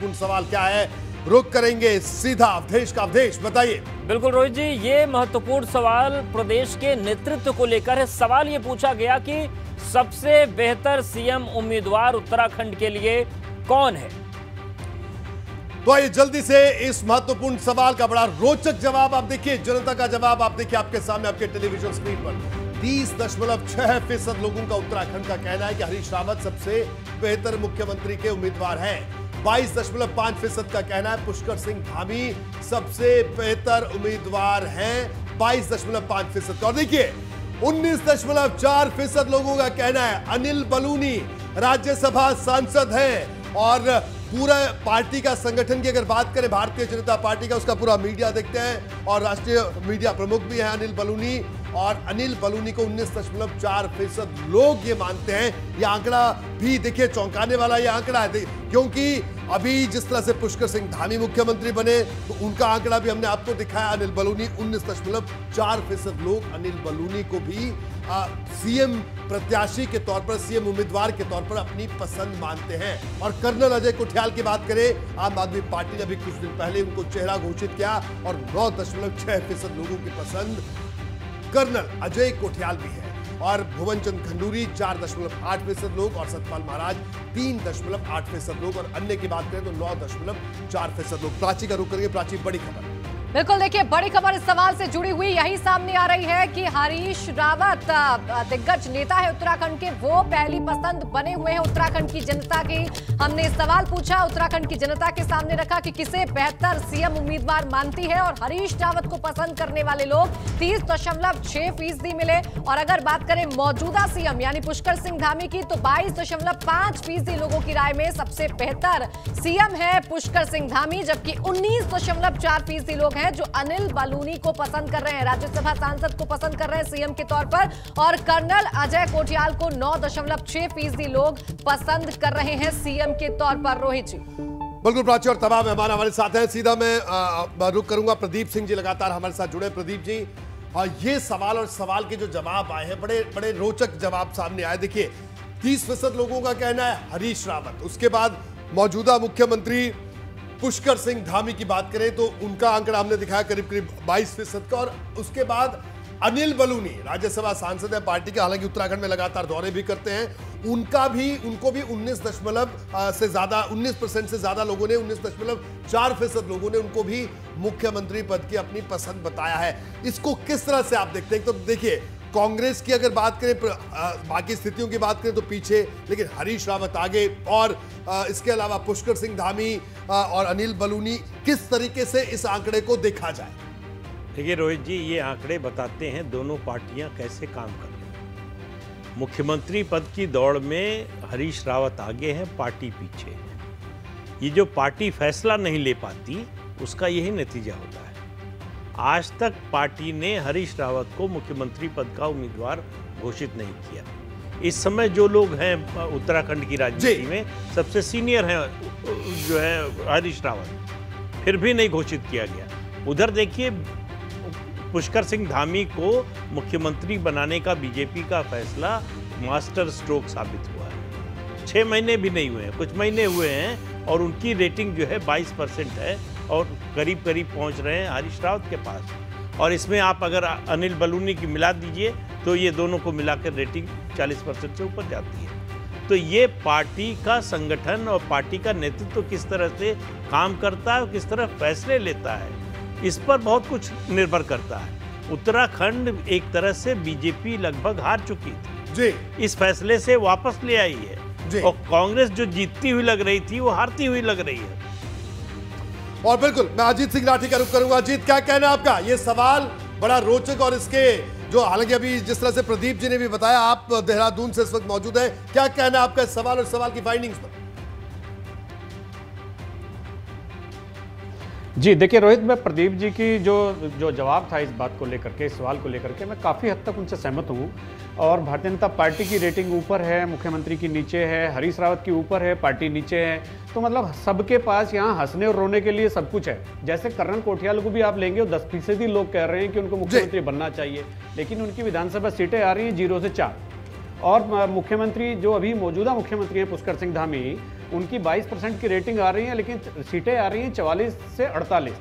महत्वपूर्ण सवाल क्या है, रुक करेंगे सीधा अवधेश का। अवधेश बताइए। बिल्कुल रोहित जी, ये महत्वपूर्ण सवाल प्रदेश के नेतृत्व को लेकर है। सवाल ये पूछा गया कि सबसे बेहतर सीएम उम्मीदवार उत्तराखंड के लिए कौन है। तो आइए जल्दी से इस महत्वपूर्ण सवाल का बड़ा रोचक जवाब आप देखिए, जनता का जवाब आप देखिए आपके सामने, आपके टेलीविजन स्क्रीन पर। 30.6% लोगों का उत्तराखंड का कहना है कि हरीश रावत सबसे बेहतर मुख्यमंत्री के उम्मीदवार हैं। 22.5% का कहना है पुष्कर सिंह धामी सबसे बेहतर उम्मीदवार हैं, 22.5%। और देखिए 19.4% लोगों का कहना है अनिल बलूनी राज्यसभा सांसद हैं। और पूरा पार्टी का संगठन की अगर बात करें, भारतीय जनता पार्टी का, उसका पूरा मीडिया देखते हैं और राष्ट्रीय मीडिया प्रमुख भी हैं अनिल बलूनी। और अनिल बलूनी को 19.4% लोग ये मानते हैं। यह आंकड़ा भी देखिए चौंकाने वाला यह आंकड़ा है, क्योंकि अभी जिस तरह से पुष्कर सिंह धामी मुख्यमंत्री बने तो उनका आंकड़ा भी हमने आपको दिखाया। अनिल बलूनी 19.4% लोग अनिल बलूनी को भी सीएम प्रत्याशी के तौर पर, सीएम उम्मीदवार के तौर पर अपनी पसंद मानते हैं। और कर्नल अजय कोठियाल की बात करें, आम आदमी पार्टी ने भी कुछ दिन पहले उनको चेहरा घोषित किया और 9.6% लोगों की पसंद कर्नल अजय कोठियाल भी है। और भुवन चंद खंडूरी 4.8% लोग और सतपाल महाराज 3.8% लोग। और अन्य की बात करें तो 9.4% लोग। प्राची का रुख करेंगे। प्राची, बड़ी खबर। बिल्कुल, देखिए बड़ी खबर इस सवाल से जुड़ी हुई यही सामने आ रही है कि हरीश रावत दिग्गज नेता है उत्तराखंड के, वो पहली पसंद बने हुए हैं उत्तराखंड की जनता की। हमने सवाल पूछा, उत्तराखंड की जनता के सामने रखा कि किसे बेहतर सीएम उम्मीदवार मानती है, और हरीश रावत को पसंद करने वाले लोग 30.6% मिले। और अगर बात करें मौजूदा सीएम यानी पुष्कर सिंह धामी की, तो 22.5% लोगों की राय में सबसे बेहतर सीएम है पुष्कर सिंह धामी, जबकि 19.4% लोग हैं जो अनिल बलूनी को पसंद कर रहे हैं, राज्यसभा सांसद को पसंद कर रहे हैं सीएम के तौर पर। और कर्नल अजय कोठियाल को 9.6% लोग पसंद कर रहे हैं सीएम के तौर पर। रोहित जी। बिल्कुल प्राची, और तमाम मेहमान हमारे साथ हैं। सीधा मैं रुक करूंगा, प्रदीप सिंह जी लगातार हमारे साथ जुड़े। प्रदीप जी, ये सवाल और सवाल के जो जवाब आए हैं, बड़े बड़े रोचक जवाब सामने आए। देखिए 30% लोगों का कहना है हरीश रावत, उसके बाद मौजूदा मुख्यमंत्री पुष्कर सिंह धामी की बात करें तो उनका आंकड़ा हमने दिखाया करीब करीब 22% का। और उसके बाद अनिल बलूनी राज्यसभा सांसद है पार्टी के, हालांकि उत्तराखंड में लगातार दौरे भी करते हैं, उनको भी 19% से ज्यादा लोगों ने, 19.4% लोगों ने उनको भी मुख्यमंत्री पद की अपनी पसंद बताया है। इसको किस तरह से आप देखते हैं? तो देखिए कांग्रेस की अगर बात करें, बाकी स्थितियों की बात करें तो पीछे, लेकिन हरीश रावत आगे। और इसके अलावा पुष्कर सिंह धामी और अनिल बलूनी, किस तरीके से इस आंकड़े को देखा जाए? देखिए रोहित जी, ये आंकड़े बताते हैं दोनों पार्टियां कैसे काम कर रही हैं। मुख्यमंत्री पद की दौड़ में हरीश रावत आगे हैं, पार्टी पीछे है। ये जो पार्टी फैसला नहीं ले पाती, उसका यही नतीजा होता है। आज तक पार्टी ने हरीश रावत को मुख्यमंत्री पद का उम्मीदवार घोषित नहीं किया। इस समय जो लोग हैं उत्तराखंड की राजनीति में, सबसे सीनियर हैं जो है हरीश रावत, फिर भी नहीं घोषित किया गया। उधर देखिए पुष्कर सिंह धामी को मुख्यमंत्री बनाने का बीजेपी का फैसला मास्टर स्ट्रोक साबित हुआ है। 6 महीने भी नहीं हुए हैं, कुछ महीने हुए हैं, और उनकी रेटिंग जो है 22% है और करीब करीब पहुंच रहे हैं हरीश रावत के पास। और इसमें आप अगर अनिल बलूनी की मिला दीजिए तो ये दोनों को मिलाकर रेटिंग 40% से ऊपर जाती है। तो ये पार्टी का संगठन और पार्टी का नेतृत्व किस तरह से काम करता है और किस तरह फैसले लेता है, इस पर बहुत कुछ निर्भर करता है। उत्तराखंड एक तरह से बीजेपी लगभग हार चुकी थी जी, इस फैसले से वापस ले आई है, और कांग्रेस जो जीतती हुई लग रही थी वो हारती हुई लग रही है। और बिल्कुल मैं अजीत सिंह राठी का रुख करूंगा। अजीत, क्या कहना है आपका? ये सवाल बड़ा रोचक, और इसके जो हालांकि अभी जिस तरह से प्रदीप जी ने भी बताया, आप देहरादून से इस वक्त मौजूद है, क्या कहना है आपका इस सवाल और सवाल की फाइंडिंग्स पर? जी देखिए रोहित, मैं प्रदीप जी की जो जवाब था इस बात को लेकर के, इस सवाल को लेकर के, मैं काफ़ी हद तक उनसे सहमत हूँ। और भारतीय जनता पार्टी की रेटिंग ऊपर है, मुख्यमंत्री की नीचे है, हरीश रावत की ऊपर है, पार्टी नीचे है। तो मतलब सबके पास यहाँ हंसने और रोने के लिए सब कुछ है। जैसे कर्नल कोठियाल को भी आप लेंगे, 10% लोग कह रहे हैं कि उनको मुख्यमंत्री बनना चाहिए, लेकिन उनकी विधानसभा सीटें आ रही हैं 0 से 4। और मुख्यमंत्री जो अभी मौजूदा मुख्यमंत्री हैं पुष्कर सिंह धामी, उनकी 22% की रेटिंग आ रही है, लेकिन सीटें आ रही हैं 44 से 48।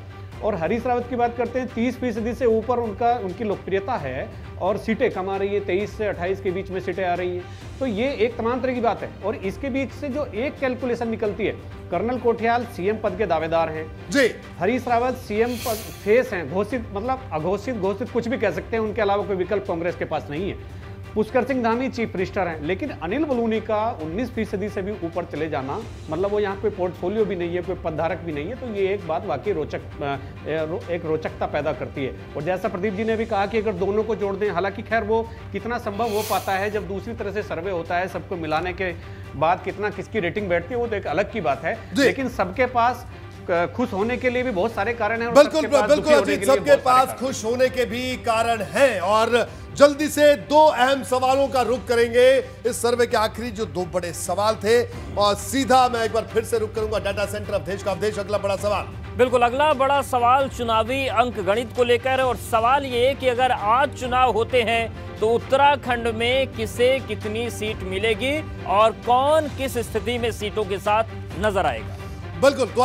और हरीश रावत की बात करते हैं 30% से ऊपर उनकी लोकप्रियता है और सीटें कम आ रही है, 23 से 28 के बीच में सीटें आ रही हैं। तो ये एक तमाम तरह की बात है। और इसके बीच से जो एक कैलकुलेशन निकलती है, कर्नल कोठियाल सीएम पद के दावेदार हैं जी, हरीश रावत सीएम पद फेस हैं, घोषित मतलब अघोषित घोषित कुछ भी कह सकते हैं, उनके अलावा कोई विकल्प कांग्रेस के पास नहीं है। पुष्कर सिंह धामी चीफ मिनिस्टर हैं, लेकिन अनिल बलूनी का 19% से भी ऊपर चले जाना, मतलब वो यहाँ कोई पोर्टफोलियो भी नहीं है, कोई पदधारक भी नहीं है, तो ये एक बात वाकई एक रोचकता पैदा करती है। और जैसा प्रदीप जी ने भी कहा कि अगर दोनों को जोड़ दें, हालांकि खैर वो कितना संभव हो पाता है जब दूसरी तरह से सर्वे होता है, सबको मिलाने के बाद कितना किसकी रेटिंग बैठती है वो तो एक अलग की बात है, लेकिन सबके पास खुश होने के लिए भी बहुत सारे कारण हैं। बिल्कुल बिल्कुल अजीत, सबके पास खुश होने के भी कारण हैं। और जल्दी से दो अहम सवालों का रुख करेंगे इस सर्वे के आखिरी जो दो बड़े सवाल थे, और सीधा मैं एक बार फिर से रुख करूंगा डाटा सेंटर अवधेश का। अवधेश, अगला बड़ा सवाल। बिल्कुल, अगला बड़ा सवाल चुनावी अंक गणित को लेकर है। और सवाल ये कि अगर आज चुनाव होते हैं तो उत्तराखंड में किसे कितनी सीट मिलेगी और कौन किस स्थिति में सीटों के साथ नजर आएगा। बिल्कुल, तो